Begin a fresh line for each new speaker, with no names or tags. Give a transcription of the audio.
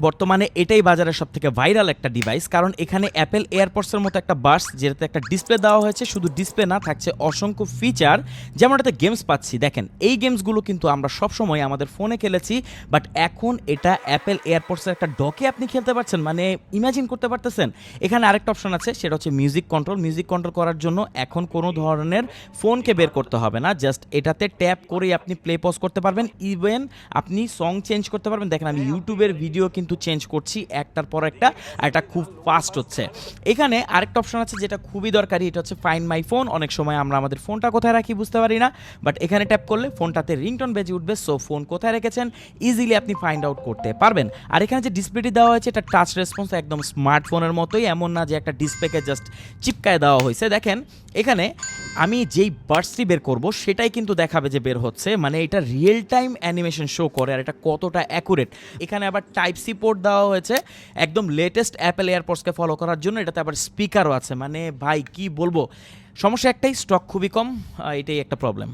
বর্তমানে এটাই বাজারের সবথেকে ভাইরাল একটা ডিভাইস, কারণ এখানে অ্যাপেল এয়ারপডসের মতো একটা বাডস, যেটাতে একটা ডিসপ্লে দেওয়া হয়েছে, শুধু ডিসপ্লে না, থাকছে অসংখ্য ফিচার, যেমন এটাতে গেমস পাচ্ছি। দেখেন এই গেমসগুলো কিন্তু আমরা সবসময় আমাদের ফোনে খেলেছি, বাট এখন এটা অ্যাপেল এয়ারপডসের একটা ডকে আপনি খেলতে পারছেন, মানে ইমাজিন করতে পারতেছেন। এখানে আরেকটা অপশন আছে, সেটা হচ্ছে মিউজিক কন্ট্রোল। মিউজিক কন্ট্রোল করার জন্য এখন কোনো ধরনের ফোনকে বের করতে হবে না, জাস্ট এটাতে ট্যাপ করেই আপনি প্লে পজ করতে পারবেন, ইভেন আপনি সং চেঞ্জ করতে পারবেন। দেখেন আমি ইউটিউবের ভিডিও কিন্তু চেঞ্জ করছি একটার পর একটা, আর এটা খুব ফাস্ট হচ্ছে। এখানে আরেকটা অপশন আছে যেটা খুবই দরকারি, এটা হচ্ছে ফাইন্ড মাই ফোন। অনেক সময় আমরা আমাদের ফোনটা কোথায় রাখি বুঝতে পারি না, বাট এখানে ট্যাপ করলে ফোনটাতে রিংটোন বেজে উঠবে, সো ফোন কোথায় রেখেছেন ইজিলি আপনি ফাইন্ড আউট করতে পারবেন। আর এখানে যে ডিসপ্লেটি দেওয়া হয়েছে এটা টাচ রেসপন্স, একদম স্মার্টফোনের মতোই, এমন না যে একটা ডিসপ্লেকে জাস্ট চিপকায় দেওয়া হয়েছে। দেখেন এখানে আমি যেই বার্ডসটি বের করব সেটাই কিন্তু দেখাবে যে বের হচ্ছে, মানে এটা রিয়েল টাইম অ্যানিমেশন শো করে, আর এটা কতটা অ্যাকুরেট। এখানে আবার টাইপ সি পোর্ট দেওয়া হয়েছে একদম লেটেস্ট অ্যাপেল এয়ারপডসকে ফলো করার জন্য, এটাতে আবার স্পিকারও আছে। মানে ভাই কি বলবো, সমস্যা একটাই, স্টক খুবই কম, এটাই একটা প্রবলেম।